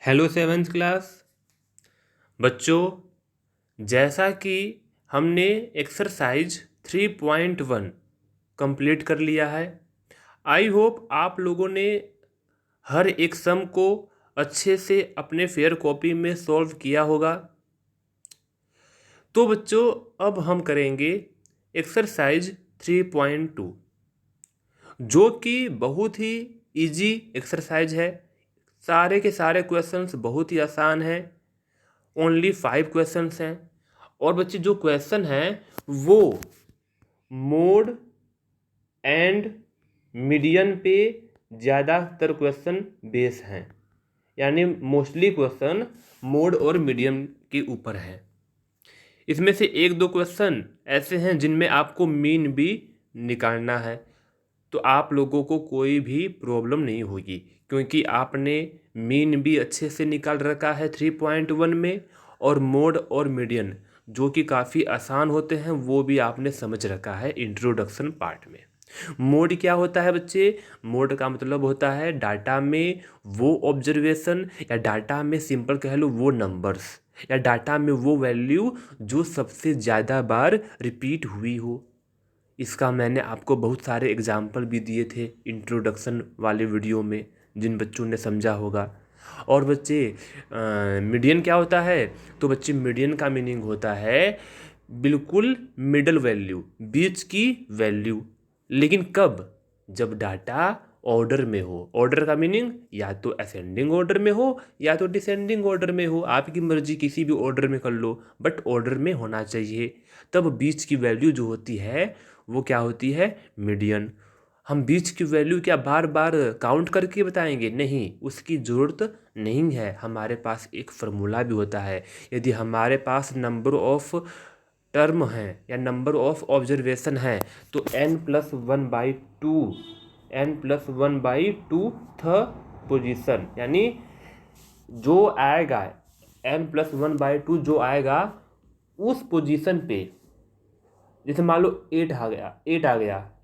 Hello seventh class बच्चों, जैसा कि हमने एक्सरसाइज 3.1 कंप्लीट कर लिया है। आई होप आप लोगों ने हर एक सम को अच्छे से अपने फेयर कॉपी में सॉल्व किया होगा। तो बच्चों, अब हम करेंगे एक्सरसाइज 3.2 जो कि बहुत ही इजी एक्सरसाइज है। सारे के सारे क्वेश्चंस बहुत ही आसान हैं। ओनली 5 क्वेश्चंस हैं। और बच्चे जो क्वेश्चन हैं वो मोड एंड मीडियन पे ज़्यादातर क्वेश्चन बेस हैं, यानी मोस्टली क्वेश्चन मोड और मीडियन के ऊपर हैं। इसमें से एक दो क्वेश्चन ऐसे हैं जिनमें आपको मीन भी निकालना है, तो आप लोगों को कोई भी प्रॉब्लम नहीं होगी क्योंकि आपने मीन भी अच्छे से निकाल रखा है 3.1 में, और मोड और मीडियन जो कि काफ़ी आसान होते हैं वो भी आपने समझ रखा है इंट्रोडक्शन पार्ट में। मोड क्या होता है बच्चे? मोड का मतलब होता है डाटा में वो ऑब्जर्वेशन, या डाटा में सिंपल कह लो वो नंबर्स, या डाटा में वो वैल्यू जो सबसे ज़्यादा बार रिपीट हुई हो। इसका मैंने आपको बहुत सारे एग्जाम्पल भी दिए थे इंट्रोडक्शन वाले वीडियो में, जिन बच्चों ने समझा होगा। और बच्चे, मीडियन क्या होता है? तो बच्चे, मीडियन का मीनिंग होता है बिल्कुल मिडल वैल्यू, बीच की वैल्यू। लेकिन कब? जब डाटा ऑर्डर में हो। ऑर्डर का मीनिंग या तो असेंडिंग ऑर्डर में हो या तो डिसेंडिंग ऑर्डर में हो, आपकी मर्जी, किसी भी ऑर्डर में कर लो, बट ऑर्डर में होना चाहिए। तब बीच की वैल्यू जो होती है वो क्या होती है? मीडियन। हम बीच की वैल्यू क्या बार बार काउंट करके बताएंगे? नहीं, उसकी ज़रूरत नहीं है। हमारे पास एक फार्मूला भी होता है। यदि हमारे पास नंबर ऑफ टर्म हैं या नंबर ऑफ ऑब्जर्वेशन है तो n+1/2, n+1/2 थ पोजीशन, यानी जो आएगा n+1/2 जो आएगा उस पोजीशन पे, जैसे मान लो 8 आ गया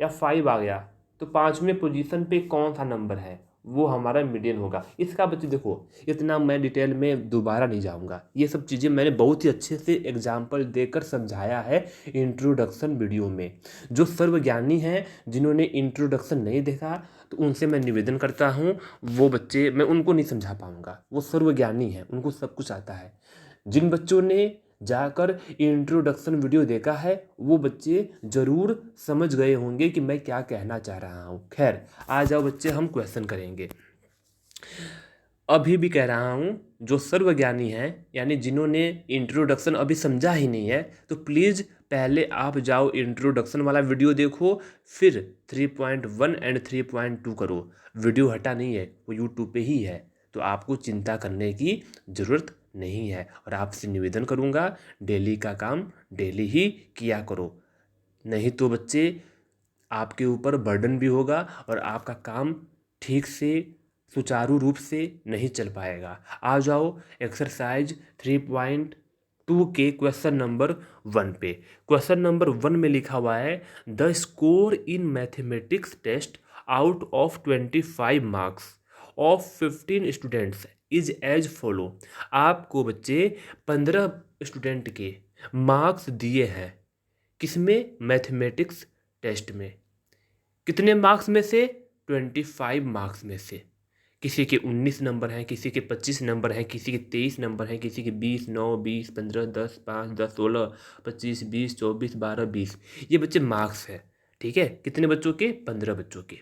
या 5 आ गया, तो पांचवें पोजीशन पे कौन सा नंबर है वो हमारा मीडियन होगा। इसका बच्चे देखो, इतना मैं डिटेल में दोबारा नहीं जाऊंगा, ये सब चीज़ें मैंने बहुत ही अच्छे से एग्जाम्पल देकर समझाया है इंट्रोडक्शन वीडियो में। जो सर्वज्ञानी हैं, जिन्होंने इंट्रोडक्शन नहीं देखा, तो उनसे मैं निवेदन करता हूँ, वो बच्चे, मैं उनको नहीं समझा पाऊँगा। वो सर्वज्ञानी हैं, उनको सब कुछ आता है। जिन बच्चों ने जाकर इंट्रोडक्शन वीडियो देखा है वो बच्चे ज़रूर समझ गए होंगे कि मैं क्या कहना चाह रहा हूँ। खैर, आ जाओ बच्चे, हम क्वेश्चन करेंगे। अभी भी कह रहा हूँ, जो सर्वज्ञानी हैं, यानी जिन्होंने इंट्रोडक्शन अभी समझा ही नहीं है, तो प्लीज़ पहले आप जाओ इंट्रोडक्शन वाला वीडियो देखो, फिर 3.1 एंड 3.2 करो। वीडियो हटा नहीं है, वो यूट्यूब पे ही है, तो आपको चिंता करने की ज़रूरत नहीं है। और आपसे निवेदन करूँगा, डेली का काम डेली ही किया करो, नहीं तो बच्चे आपके ऊपर बर्डन भी होगा और आपका काम ठीक से सुचारू रूप से नहीं चल पाएगा। आ जाओ एक्सरसाइज 3.2 के क्वेश्चन नंबर 1 पे। क्वेश्चन नंबर 1 में लिखा हुआ है, the score in mathematics test out of 25 marks of 15 students is as follow. आपको बच्चे 15 स्टूडेंट के मार्क्स दिए हैं, किसमें? मैथमेटिक्स टेस्ट में। कितने मार्क्स में से? 25 मार्क्स में से। किसी के 19 नंबर हैं, किसी के 25 नंबर हैं, किसी के 23 नंबर हैं, किसी के 20, 9, 20, 15, 10, 5, 10, 16, 25, 20, 24, 12, 20। ये बच्चे मार्क्स है। ठीक है, कितने बच्चों के? 15 बच्चों के।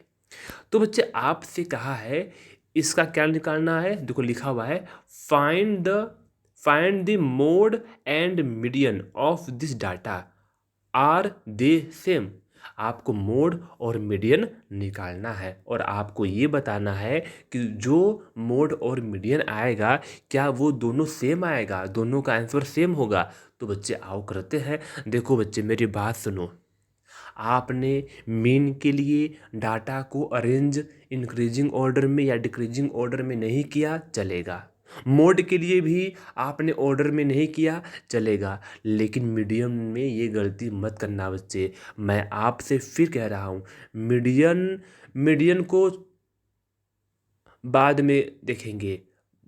तो बच्चे आपसे कहा है इसका क्या निकालना है। देखो लिखा हुआ है, find the mode and median of this data, are they same. आपको मोड और मीडियन निकालना है और आपको ये बताना है कि जो मोड और मीडियन आएगा क्या वो दोनों सेम आएगा, दोनों का आंसर सेम होगा। तो बच्चे आओ करते हैं। देखो बच्चे, मेरी बात सुनो। आपने मीन के लिए डाटा को अरेंज इंक्रीजिंग ऑर्डर में या डिक्रीजिंग ऑर्डर में नहीं किया, चलेगा। मोड के लिए भी आपने ऑर्डर में नहीं किया, चलेगा। लेकिन मीडियम में ये गलती मत करना बच्चे। मैं आपसे फिर कह रहा हूँ, मीडियन मीडियन को बाद में देखेंगे,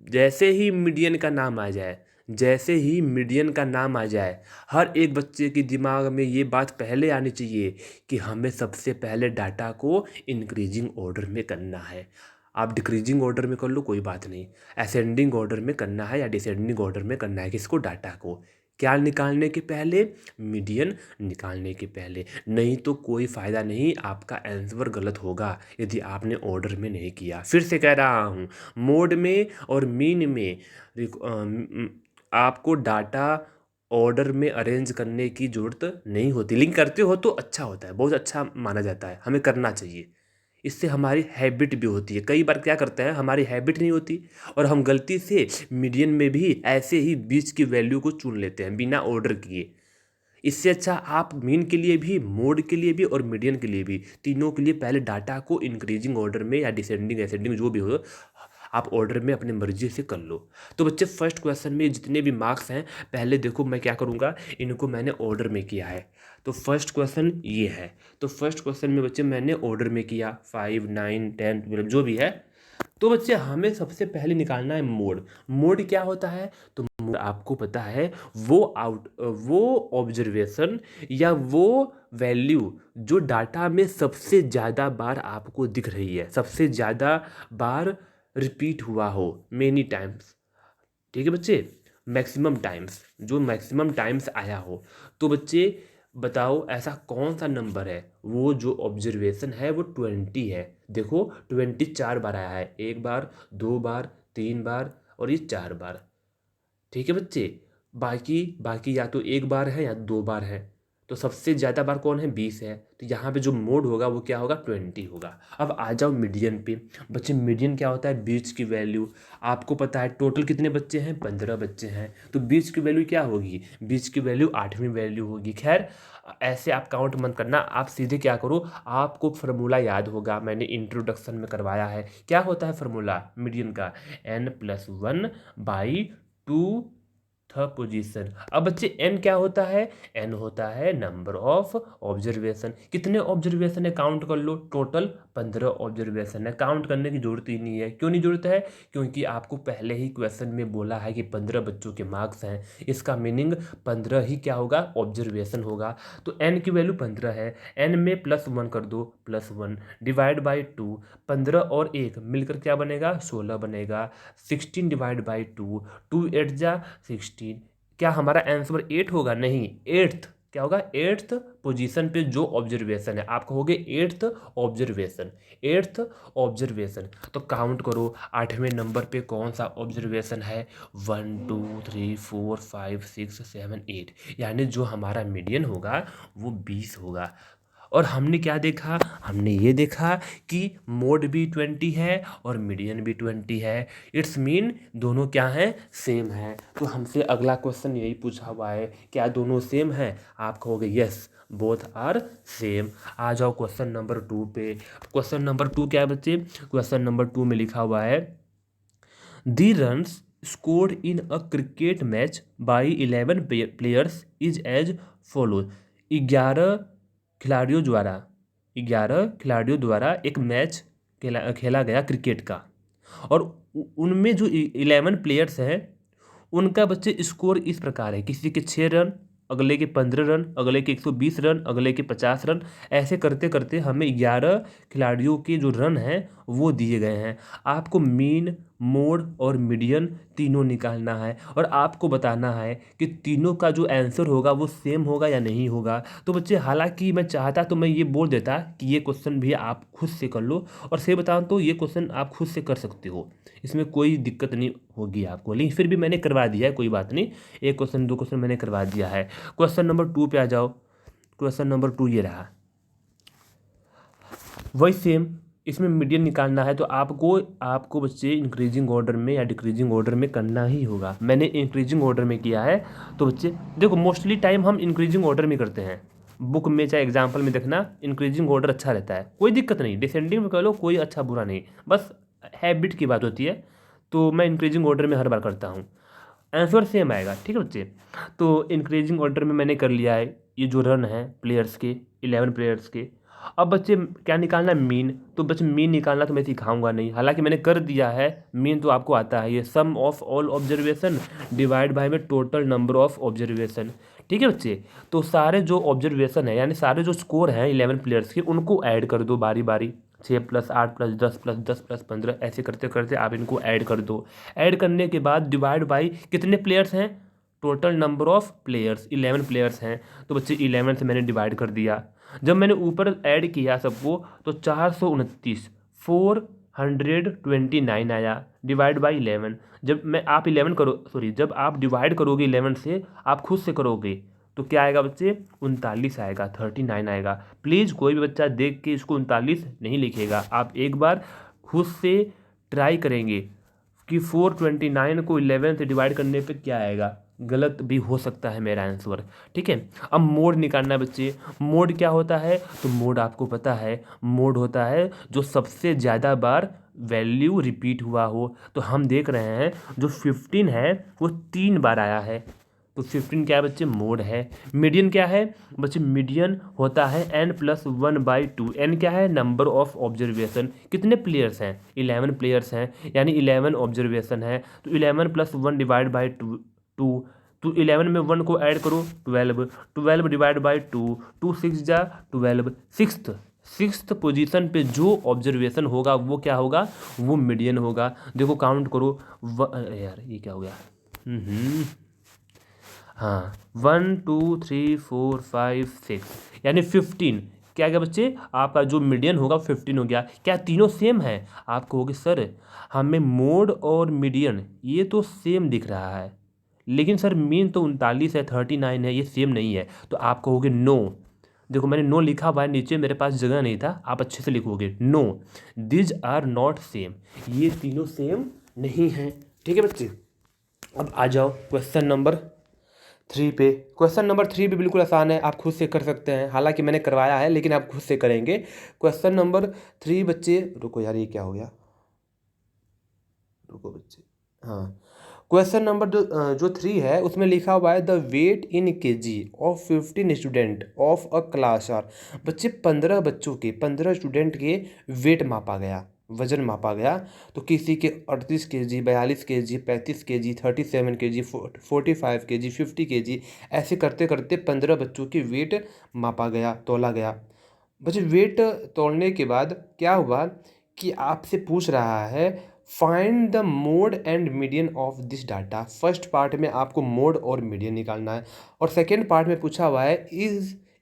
जैसे ही मीडियन का नाम आ जाए, जैसे ही मीडियन का नाम आ जाए, हर एक बच्चे के दिमाग में ये बात पहले आनी चाहिए कि हमें सबसे पहले डाटा को इंक्रीजिंग ऑर्डर में करना है। आप डिक्रीजिंग ऑर्डर में कर लो कोई बात नहीं, असेंडिंग ऑर्डर में करना है या डिसेंडिंग ऑर्डर में करना है। किसको? डाटा को। क्या निकालने के पहले? मीडियन निकालने के पहले। नहीं तो कोई फ़ायदा नहीं, आपका आंसर गलत होगा यदि आपने ऑर्डर में नहीं किया। फिर से कह रहा हूँ, मोड में और मीन में आपको डाटा ऑर्डर में अरेंज करने की ज़रूरत नहीं होती। लिंक करते हो तो अच्छा होता है, बहुत अच्छा माना जाता है, हमें करना चाहिए। इससे हमारी हैबिट भी होती है। कई बार क्या करते हैं, हमारी हैबिट नहीं होती और हम गलती से मीडियन में भी ऐसे ही बीच की वैल्यू को चुन लेते हैं बिना ऑर्डर किए। इससे अच्छा आप मीन के लिए भी, मोड के लिए भी और मीडियन के लिए भी, तीनों के लिए पहले डाटा को इंक्रीजिंग ऑर्डर में या डिसेंडिंग एसेंडिंग जो भी हो, आप ऑर्डर में अपने मर्जी से कर लो। तो बच्चे फर्स्ट क्वेश्चन में जितने भी मार्क्स हैं, पहले देखो मैं क्या करूँगा, इनको मैंने ऑर्डर में किया है। तो फर्स्ट क्वेश्चन ये है, तो फर्स्ट क्वेश्चन में बच्चे मैंने ऑर्डर में किया 5, 9, 10, 12 जो भी है। तो बच्चे हमें सबसे पहले निकालना है मोड। मोड क्या होता है? तो मोड आपको पता है, वो ऑब्जर्वेशन या वो वैल्यू जो डाटा में सबसे ज़्यादा बार आपको दिख रही है, सबसे ज़्यादा बार रिपीट हुआ हो, मेनी टाइम्स। ठीक है बच्चे, मैक्सिमम टाइम्स, जो मैक्सिमम टाइम्स आया हो। तो बच्चे बताओ ऐसा कौन सा नंबर है, वो जो ऑब्जर्वेशन है वो 20 है। देखो 20 4 बार आया है, 1 बार, 2 बार, 3 बार और ये 4 बार। ठीक है बच्चे, बाकी बाकी या तो 1 बार है या 2 बार है। तो सबसे ज़्यादा बार कौन है? 20 है। तो यहाँ पे जो मोड होगा वो क्या होगा? 20 होगा। अब आ जाओ मीडियन पे। बच्चे मीडियन क्या होता है? बीच की वैल्यू। आपको पता है टोटल कितने बच्चे हैं? 15 बच्चे हैं। तो बीच की वैल्यू क्या होगी? बीच की वैल्यू 8वीं वैल्यू होगी। खैर ऐसे आप काउंट मत करना, आप सीधे क्या करो, आपको फार्मूला याद होगा, मैंने इंट्रोडक्शन में करवाया है। क्या होता है फार्मूला मीडियन का? n+1/2 position. अब बच्चे n क्या होता है? n होता है नंबर ऑफ ऑब्जर्वेशन। कितने ऑब्जर्वेशन है काउंट कर लो, टोटल 15 ऑब्जर्वेशन है। काउंट करने की जरूरत ही नहीं है। क्यों नहीं जरूरत है? क्योंकि आपको पहले ही क्वेश्चन में बोला है कि 15 बच्चों के मार्क्स हैं। इसका मीनिंग 15 ही क्या होगा? ऑब्जर्वेशन होगा। तो n की वैल्यू 15 है, n में +1 कर दो, +1 डिवाइड बाई 2। 15 और 1 मिलकर क्या बनेगा? 16 बनेगा। 16 डिवाइड बाई 2, 2 8 जा 16। क्या हमारा आंसर 8 होगा? नहीं, 8th क्या होगा? 8th पोजीशन पे जो ऑब्जर्वेशन है, आप कहोगे 8th ऑब्जर्वेशन, 8th ऑब्जर्वेशन। तो काउंट करो 8वें नंबर पे कौन सा ऑब्जर्वेशन है? 1 2 3 4 5 6 7 8, यानी जो हमारा मीडियन होगा वो 20 होगा। और हमने क्या देखा? हमने ये देखा कि मोड भी 20 है और मीडियन भी 20 है। इट्स मीन दोनों क्या हैं? सेम है। तो हमसे अगला क्वेश्चन यही पूछा हुआ है, क्या दोनों सेम है? आप कहोगे यस, बोथ आर सेम। आ जाओ क्वेश्चन नंबर 2 पे। क्वेश्चन नंबर 2 क्या है बच्चे? क्वेश्चन नंबर 2 में लिखा हुआ है, the runs scored in a cricket match by 11 players is as follows. 11 खिलाड़ियों द्वारा 11 खिलाड़ियों द्वारा एक मैच खेला गया क्रिकेट का, और उनमें जो 11 प्लेयर्स हैं उनका बच्चे स्कोर इस प्रकार है, किसी के 6 रन, अगले के 15 रन, अगले के 120 रन, अगले के 50 रन। ऐसे करते करते हमें 11 खिलाड़ियों के जो रन हैं वो दिए गए हैं। आपको मीन, मोड और मीडियन तीनों निकालना है और आपको बताना है कि तीनों का जो आंसर होगा वो सेम होगा या नहीं होगा। तो बच्चे हालांकि मैं चाहता तो मैं ये बोल देता कि ये क्वेश्चन भी आप खुद से कर लो, और सही बताऊँ तो ये क्वेश्चन आप खुद से कर सकते हो, इसमें कोई दिक्कत नहीं होगी आपको, लेकिन फिर भी मैंने करवा दिया है, कोई बात नहीं। एक क्वेश्चन 2 क्वेश्चन मैंने करवा दिया है। क्वेश्चन नंबर 2 पे आ जाओ। क्वेश्चन नंबर 2 ये रहा, वही सेम, इसमें मीडियन निकालना है। तो आपको बच्चे इंक्रीजिंग ऑर्डर में या डिक्रीजिंग ऑर्डर में करना ही होगा। मैंने इंक्रीजिंग ऑर्डर में किया है। तो बच्चे देखो मोस्टली टाइम हम इंक्रीजिंग ऑर्डर में करते हैं, बुक में चाहे एग्जाम्पल में देखना, इंक्रीजिंग ऑर्डर अच्छा रहता है, कोई दिक्कत नहीं। डिसेंडिंग में कर लो, कोई अच्छा बुरा नहीं, बस हैबिट की बात होती है। तो मैं इंक्रीजिंग ऑर्डर में हर बार करता हूँ, आंसर सेम आएगा। ठीक है बच्चे, तो इंक्रीजिंग ऑर्डर में मैंने कर लिया है। ये जो रन है प्लेयर्स के, 11 प्लेयर्स के, अब बच्चे क्या निकालना है, मीन। तो बच्चे मीन निकालना तो मैं सिखाऊंगा नहीं, हालांकि मैंने कर दिया है। मीन तो आपको आता है, ये sum of all observation divide by में टोटल नंबर ऑफ ऑब्जर्वेशन। ठीक है बच्चे, तो सारे जो ऑब्जर्वेशन है यानी सारे जो स्कोर हैं 11 प्लेयर्स के, उनको ऐड कर दो बारी बारी। 6+8+10+10+15 ऐसे करते करते आप इनको ऐड कर दो। ऐड करने के बाद डिवाइड बाई कितने प्लेयर्स हैं, total number of players 11 players हैं। तो बच्चे 11 से मैंने डिवाइड कर दिया। जब मैंने ऊपर ऐड किया सबको तो 429 आया, डिवाइड बाई 11। जब मैं आप 11 करो सॉरी जब आप डिवाइड करोगे 11 से, आप खुद से करोगे तो क्या आएगा बच्चे, 39 आएगा, 39 आएगा। प्लीज़ कोई भी बच्चा देख के इसको 39 नहीं लिखेगा, आप एक बार खुद से ट्राई करेंगे कि 429 को 11 से डिवाइड करने पे क्या आएगा। गलत भी हो सकता है मेरा आंसर। ठीक है, अब मोड निकालना है बच्चे। मोड क्या होता है, तो मोड आपको पता है, मोड होता है जो सबसे ज़्यादा बार वैल्यू रिपीट हुआ हो। तो हम देख रहे हैं जो 15 है वो 3 बार आया है, तो 15 क्या है बच्चे, मोड है। मीडियन क्या है बच्चे, मीडियन होता है n+1/2। n क्या है, नंबर ऑफ ऑब्जर्वेशन। कितने प्लेयर्स हैं, 11 प्लेयर्स हैं, यानी 11 ऑब्जर्वेशन है। तो 11 + 1 डिवाइड बाई 2। तो 11 में 1 को ऐड करो 12, 12 डिवाइड बाई 2, 2 6 जा 12। सिक्स्थ पोजीशन पे जो ऑब्जर्वेशन होगा वो क्या होगा, वो मीडियन होगा। देखो काउंट करो, यार ये क्या हो गया, हाँ 1 2 3 4 5 6 यानी 15 क्या गया बच्चे, आपका जो मीडियन होगा 15 हो गया। क्या तीनों सेम है, आप कहोगे सर हमें मोड और मीडियन ये तो सेम दिख रहा है, लेकिन सर मीन तो 39 है 39 है, ये सेम नहीं है। तो आप कहोगे नो, देखो मैंने नो लिखा हुआ है नीचे, मेरे पास जगह नहीं था, आप अच्छे से लिखोगे no these are not same, ये तीनों सेम नहीं हैं। ठीक है बच्चे, अब आ जाओ क्वेश्चन नंबर 3 पे। क्वेश्चन नंबर 3 भी बिल्कुल आसान है, आप खुद से कर सकते हैं, हालांकि मैंने करवाया है लेकिन आप खुद से करेंगे। क्वेश्चन नंबर 3 बच्चे, रुको यार ये क्या हो गया, रुको बच्चे, हाँ क्वेश्चन नंबर जो 3 है उसमें लिखा हुआ है the weight in KG of 15 student of a class are. बच्चे 15 बच्चों के 15 स्टूडेंट के वेट मापा गया, वजन मापा गया। तो किसी के 38 KG, 42 KG, 35 KG, 37 KG, 45 KG, 50 KG, ऐसे करते करते 15 बच्चों के वेट मापा गया, तोला गया। बच्चे वेट तोलने के बाद क्या हुआ कि आपसे पूछ रहा है find the mode and median of this data. First part में आपको मोड और मीडियन निकालना है, और सेकेंड पार्ट में पूछा हुआ है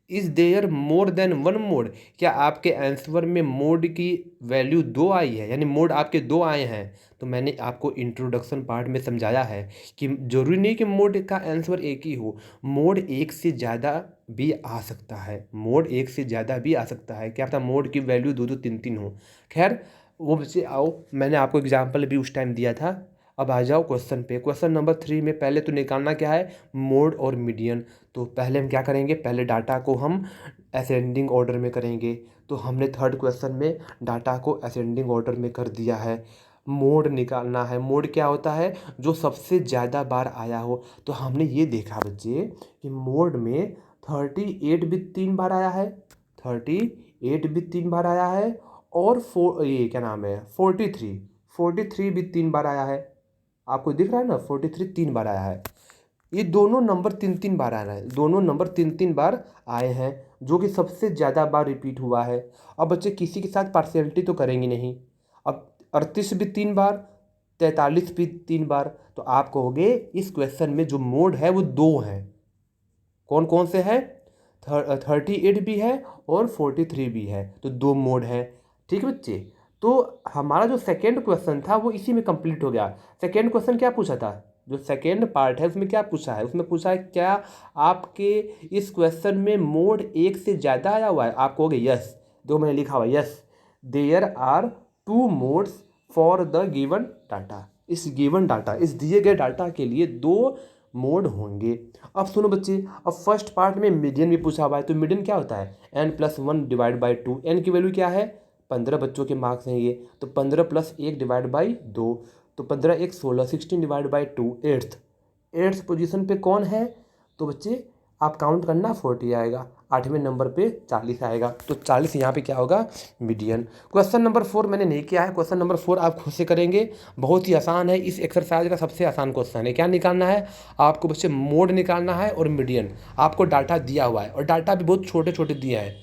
is there more than one mode. क्या आपके आंसर में मोड की वैल्यू 2 आई है, यानी मोड आपके 2 आए हैं। तो मैंने आपको इंट्रोडक्शन पार्ट में समझाया है कि जरूरी नहीं कि मोड का आंसर एक ही हो, मोड एक से ज़्यादा भी आ सकता है, मोड एक से ज़्यादा भी आ सकता है, क्या पता मोड की वैल्यू 2-2 3-3 हो। खैर वो बच्चे आओ, मैंने आपको एग्जाम्पल भी उस टाइम दिया था। अब आ जाओ क्वेश्चन पे। क्वेश्चन नंबर 3 में पहले तो निकालना क्या है, मोड और मीडियन। तो पहले हम क्या करेंगे, पहले डाटा को हम असेंडिंग ऑर्डर में करेंगे। तो हमने थर्ड क्वेश्चन में डाटा को असेंडिंग ऑर्डर में कर दिया है। मोड निकालना है, मोड क्या होता है, जो सबसे ज़्यादा बार आया हो। तो हमने ये देखा बच्चे कि मोड में 38 भी 3 बार आया है, 38 भी 3 बार आया है, और ये क्या नाम है 43 भी 3 बार आया है। आपको दिख रहा है ना 43 3 बार आया है। ये दोनों नंबर 3-3 बार आ रहा है, दोनों नंबर 3-3 बार आए हैं, जो कि सबसे ज़्यादा बार रिपीट हुआ है। अब बच्चे किसी के साथ पार्शियलिटी तो करेंगे नहीं। अब 38 भी 3 बार, 43 भी 3 बार, तो आप कहोगे इस क्वेश्चन में जो मोड है वो 2 हैं। कौन कौन से हैं, 38 भी है और 43 भी है, तो 2 मोड है। ठीक है बच्चे, तो हमारा जो सेकेंड क्वेश्चन था वो इसी में कंप्लीट हो गया। सेकेंड क्वेश्चन क्या पूछा था, जो सेकेंड पार्ट है उसमें क्या पूछा है, उसमें पूछा है क्या आपके इस क्वेश्चन में मोड एक से ज़्यादा आया हुआ है। आप कहोगे यस, जो मैंने लिखा हुआ yes there are 2 modes for the given data. इस गिवन डाटा, इस दिए गए डाटा के लिए 2 मोड होंगे। अब सुनो बच्चे, अब फर्स्ट पार्ट में मीडियन भी पूछा हुआ है। तो मीडियन क्या होता है, n+1 डिवाइड बाई 2। एन की वैल्यू क्या है, 15 बच्चों के मार्क्स हैं ये, तो 15 + 1 डिवाइड बाई 2, तो 15 1 16, 16 डिवाइड बाई 2 8th पोजीशन पे कौन है। तो बच्चे आप काउंट करना 40 आएगा, 8वें नंबर पे 40 आएगा, तो 40 यहाँ पे क्या होगा, मीडियन। क्वेश्चन नंबर 4 मैंने नहीं किया है, क्वेश्चन नंबर 4 आप खुद से करेंगे, बहुत ही आसान है, इस एक्सरसाइज का सबसे आसान क्वेश्चन है। क्या निकालना है आपको बच्चे, मोड निकालना है और मीडियन। आपको डाटा दिया हुआ है और डाटा भी बहुत छोटे छोटे दिया है,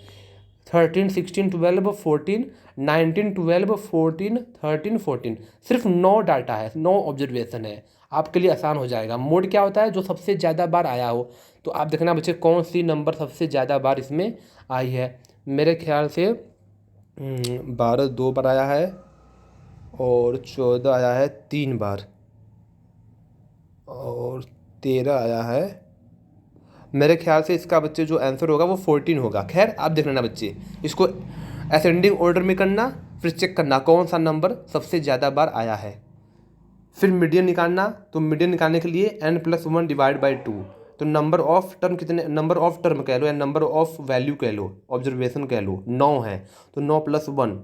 13, 16, 12, 14, 19, 12, 14, 13, 14, सिर्फ 9 डाटा है, 9 ऑब्जर्वेशन है, आपके लिए आसान हो जाएगा। मोड क्या होता है, जो सबसे ज़्यादा बार आया हो, तो आप देखना बच्चे कौन सी नंबर सबसे ज़्यादा बार इसमें आई है। मेरे ख्याल से 12 2 बार आया है और 14 आया है 3 बार और 13 आया है। मेरे ख्याल से इसका बच्चे जो आंसर होगा वो 14 होगा। खैर आप देख लेना बच्चे, इसको असेंडिंग ऑर्डर में करना, फिर चेक करना कौन सा नंबर सबसे ज़्यादा बार आया है, फिर मीडियन निकालना। तो मीडियन निकालने के लिए n+1 डिवाइड बाई 2, तो नंबर ऑफ टर्म कितने, नंबर ऑफ टर्म कह लो या नंबर ऑफ वैल्यू कह लो, ऑब्जर्वेशन कह लो, 9 है, तो 9+1,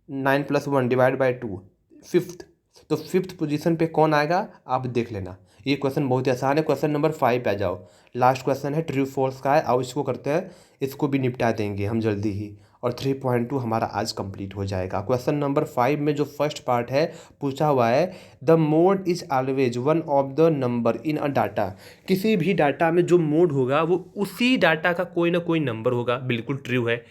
9+1 डिवाइड बाई 2, 5th। तो 5th पोजीशन पे कौन आएगा आप देख लेना। ये क्वेश्चन बहुत ही आसान है। क्वेश्चन नंबर 5 पे आ जाओ, लास्ट क्वेश्चन है, ट्रू फॉल्स का है। आओ इसको करते हैं, इसको भी निपटा देंगे हम जल्दी ही, और 3.2 हमारा आज कंप्लीट हो जाएगा। क्वेश्चन नंबर 5 में जो फर्स्ट पार्ट है पूछा हुआ है, the mode is always one of the number in a data. किसी भी डाटा में जो मोड होगा वो उसी डाटा का कोई ना कोई नंबर होगा। बिल्कुल ट्रू है,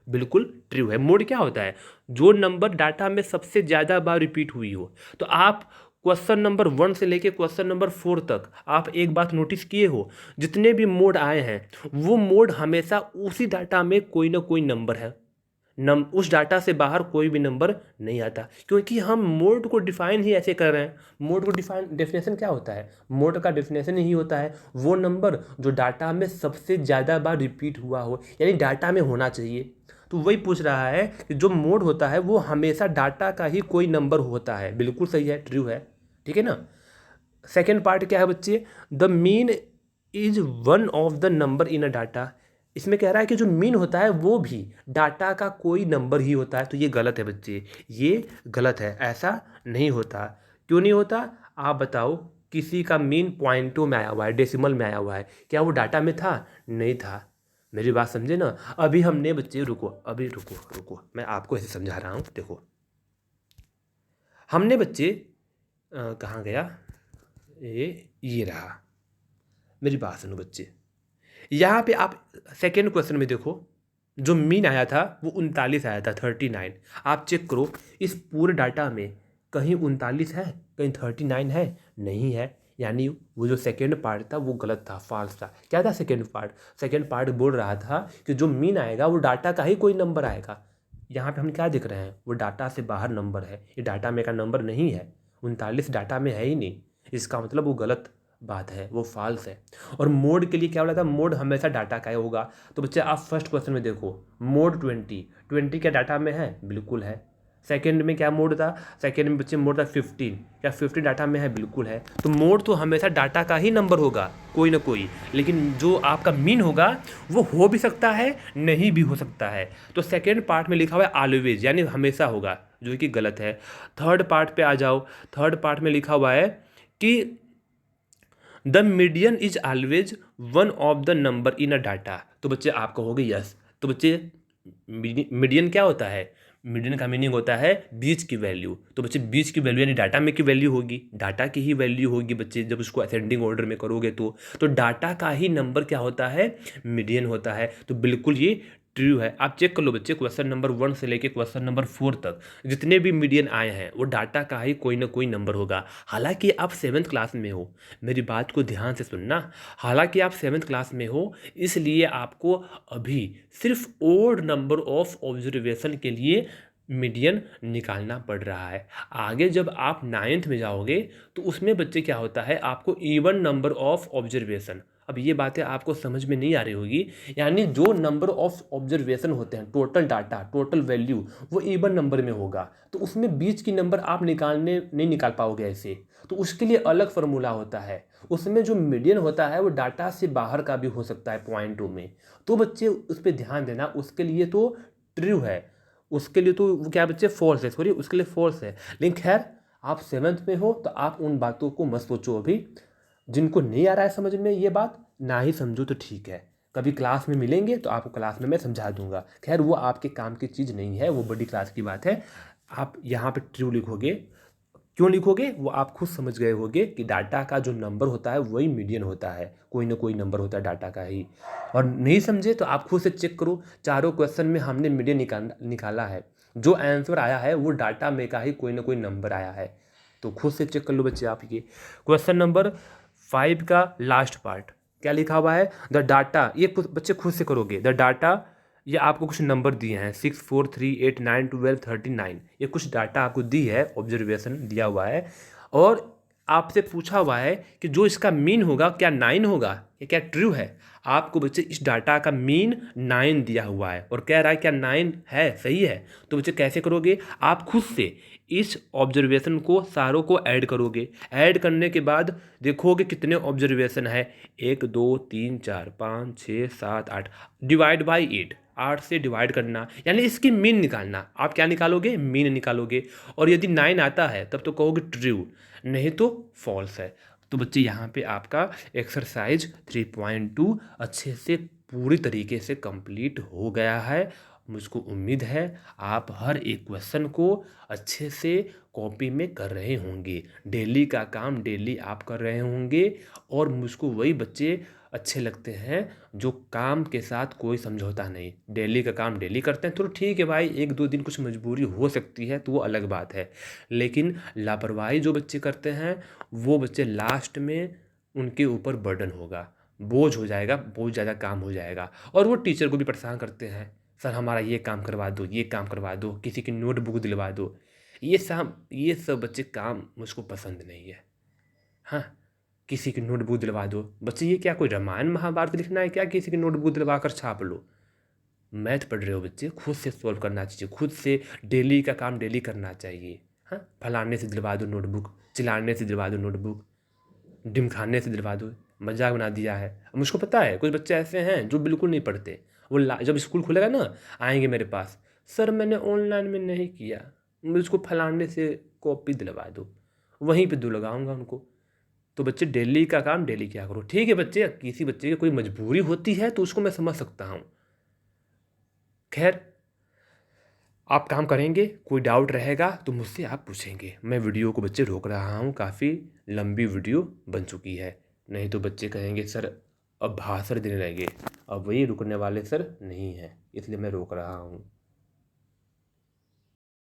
बिल्कुल ट्रू है। मोड क्या होता है, जो नंबर डाटा में सबसे ज़्यादा बार रिपीट हुई हो। तो आप क्वेश्चन नंबर 1 से लेके क्वेश्चन नंबर 4 तक आप एक बात नोटिस किए हो, जितने भी मोड आए हैं वो मोड हमेशा उसी डाटा में कोई ना कोई नंबर है, उस डाटा से बाहर कोई भी नंबर नहीं आता, क्योंकि हम मोड को डिफाइन ही ऐसे कर रहे हैं। मोड को डेफिनेशन क्या होता है, मोड का डेफिनेशन ही होता है वो नंबर जो डाटा में सबसे ज़्यादा बार रिपीट हुआ हो, यानी डाटा में होना चाहिए। तो वही पूछ रहा है कि जो मोड होता है वो हमेशा डाटा का ही कोई नंबर होता है। बिल्कुल सही है, ट्रू है, ठीक है ना। सेकेंड पार्ट क्या है बच्चे, the mean is one of the number in a data. इसमें कह रहा है कि जो मीन होता है वो भी डाटा का कोई नंबर ही होता है। तो ये गलत है बच्चे, ये गलत है, ऐसा नहीं होता। क्यों नहीं होता आप बताओ। किसी का मीन पॉइंटों में आया हुआ है, डेसिमल में आया हुआ है, क्या वो डाटा में था, नहीं था। मेरी बात समझे ना। अभी हमने बच्चे, रुको अभी, रुको रुको, मैं आपको ऐसे समझा रहा हूँ। देखो हमने बच्चे कहाँ गया, ये रहा, मेरी बात सुनो बच्चे। यहाँ पे आप सेकेंड क्वेश्चन में देखो, जो मीन आया था वो 39 आया था, 39। आप चेक करो इस पूरे डाटा में कहीं 39 है, कहीं 39 है, नहीं है। यानी वो जो सेकेंड पार्ट था वो गलत था, फॉल्स था। क्या था सेकेंड पार्ट, सेकेंड पार्ट बोल रहा था कि जो मीन आएगा वो डाटा का ही कोई नंबर आएगा। यहाँ पे हम क्या दिख रहे हैं, वो डाटा से बाहर नंबर है, ये डाटा में का नंबर नहीं है, 39 डाटा में है ही नहीं। इसका मतलब वो गलत बात है, वो फॉल्स है। और मोड के लिए क्या बोला था, मोड हमेशा डाटा का ही होगा। तो बच्चे आप फर्स्ट क्वेश्चन में देखो, मोड 20 क्या डाटा में है, बिल्कुल है। सेकंड में क्या मोड था, सेकंड में बच्चे मोड था 15, क्या 15 डाटा में है, बिल्कुल है। तो मोड तो हमेशा डाटा का ही नंबर होगा कोई ना कोई, लेकिन जो आपका मीन होगा वो हो भी सकता है, नहीं भी हो सकता है। तो सेकेंड पार्ट में लिखा हुआ है ऑलवेज, यानी हमेशा होगा, जो कि गलत है। थर्ड पार्ट पे आ जाओ, थर्ड पार्ट में लिखा हुआ है कि the median is always one of the number in a data. तो बच्चे आप कहोगे यस। तो बच्चे मीडियन क्या होता है, मीडियन का मीनिंग होता है बीच की वैल्यू। तो बच्चे बीच की वैल्यू यानी डाटा में की वैल्यू होगी, डाटा की ही वैल्यू होगी बच्चे, जब उसको असेंडिंग ऑर्डर में करोगे तो डाटा का ही नंबर क्या होता है, मीडियन होता है। तो बिल्कुल ये ट्रू है। आप चेक कर लो बच्चे, क्वेश्चन नंबर 1 से लेके क्वेश्चन नंबर 4 तक जितने भी मीडियन आए हैं वो डाटा का ही कोई ना कोई नंबर होगा। हालांकि आप 7th क्लास में हो, मेरी बात को ध्यान से सुनना, हालांकि आप 7th क्लास में हो, इसलिए आपको अभी सिर्फ ओड नंबर ऑफ ऑब्जर्वेशन के लिए मीडियन निकालना पड़ रहा है। आगे जब आप 9th में जाओगे तो उसमें बच्चे क्या होता है, आपको इवन नंबर ऑफ ऑब्जर्वेशन। अब ये बातें आपको समझ में नहीं आ रही होगी, यानी जो नंबर ऑफ ऑब्जर्वेशन होते हैं, टोटल डाटा, टोटल वैल्यू, वो इवन नंबर में होगा। तो उसमें बीच की नंबर आप नहीं निकाल पाओगे ऐसे, तो उसके लिए अलग फार्मूला होता है। उसमें जो मीडियन होता है वो डाटा से बाहर का भी हो सकता है पॉइंटों में। तो बच्चे उस पर ध्यान देना, उसके लिए तो ट्रू है, उसके लिए तो क्या बच्चे फॉल्स है, सॉरी उसके लिए फॉल्स है। लेकिन खैर आप 7th में हो तो आप उन बातों को मत सोचो अभी। जिनको नहीं आ रहा है समझ में ये बात, ना ही समझो तो ठीक है, कभी क्लास में मिलेंगे तो आपको क्लास में मैं समझा दूंगा। खैर वो आपके काम की चीज़ नहीं है, वो बड़ी क्लास की बात है। आप यहाँ पे ट्रू लिखोगे, क्यों लिखोगे वो आप खुद समझ गए होगे कि डाटा का जो नंबर होता है वही मीडियन होता है, कोई ना कोई नंबर होता है डाटा का ही। और नहीं समझे तो आप खुद से चेक करो, चारों क्वेश्चन में हमने मीडियन निकाला है, जो आंसर आया है वो डाटा में का ही कोई ना कोई नंबर आया है। तो खुद से चेक कर लो बच्चे आप ये। क्वेश्चन नंबर 5 का लास्ट पार्ट क्या लिखा हुआ है, द डाटा, ये बच्चे खुद से करोगे। द डाटा, ये आपको कुछ नंबर दिए हैं 6, 4, 3, 8, 9, 12, 39, ये कुछ डाटा आपको दी है, ऑब्जर्वेशन दिया हुआ है। और आपसे पूछा हुआ है कि जो इसका मीन होगा क्या 9 होगा, ये क्या ट्रू है। आपको बच्चे इस डाटा का मीन 9 दिया हुआ है और कह रहा है क्या 9 है, सही है। तो बच्चे कैसे करोगे, आप खुद से इस ऑब्जर्वेशन को सारों को ऐड करोगे। ऐड करने के बाद देखोगे कितने ऑब्जर्वेशन है, 1, 2, 3, 4, 5, 6, 7, 8, डिवाइड बाई 8, 8 से डिवाइड करना, यानी इसकी मीन निकालना। आप क्या निकालोगे, मीन निकालोगे। और यदि 9 आता है तब तो कहोगे ट्रू, नहीं तो फॉल्स है। तो बच्चे यहाँ पे आपका एक्सरसाइज 3.2 अच्छे से पूरी तरीके से कंप्लीट हो गया है। मुझको उम्मीद है आप हर एक क्वेश्चन को अच्छे से कॉपी में कर रहे होंगे, डेली का काम डेली आप कर रहे होंगे। और मुझको वही बच्चे अच्छे लगते हैं जो काम के साथ कोई समझौता नहीं, डेली का काम डेली करते हैं। तो ठीक है भाई, 1-2 दिन कुछ मजबूरी हो सकती है तो वो अलग बात है, लेकिन लापरवाही जो बच्चे करते हैं वो बच्चे लास्ट में उनके ऊपर बर्डन होगा, बोझ हो जाएगा, बहुत ज़्यादा काम हो जाएगा। और वो टीचर को भी परेशान करते हैं, सर हमारा ये काम करवा दो, ये काम करवा दो, किसी की नोटबुक दिलवा दो। ये सब बच्चे काम मुझको पसंद नहीं है। हाँ, किसी की नोटबुक दिलवा दो, बच्चे ये क्या कोई रामायण महाभारत लिखना है क्या, किसी की नोटबुक दिलवा कर छाप लो। मैथ पढ़ रहे हो बच्चे, खुद से सॉल्व करना चाहिए, खुद से डेली का काम डेली करना चाहिए। हाँ, फलाने से दिलवा दो नोटबुक, चिल्लाने से दिलवा दो नोटबुक, ढिमकाने से दिलवा दो, मजाक बना दिया है। मुझको पता है कुछ बच्चे ऐसे हैं जो बिल्कुल नहीं पढ़ते, वो जब स्कूल खुलेगा ना आएंगे मेरे पास, सर मैंने ऑनलाइन में नहीं किया, मुझको फलाने से कॉपी दिलवा दो, वहीं पे दो लगाऊंगा उनको। तो बच्चे डेली का काम डेली क्या करो। ठीक है बच्चे, किसी बच्चे की कोई मजबूरी होती है तो उसको मैं समझ सकता हूँ। खैर आप काम करेंगे, कोई डाउट रहेगा तो मुझसे आप पूछेंगे। मैं वीडियो को बच्चे रोक रहा हूँ, काफ़ी लंबी वीडियो बन चुकी है, नहीं तो बच्चे कहेंगे सर अब भाषण देने लगे, अब वही रुकने वाले सर नहीं हैं, इसलिए मैं रोक रहा हूँ।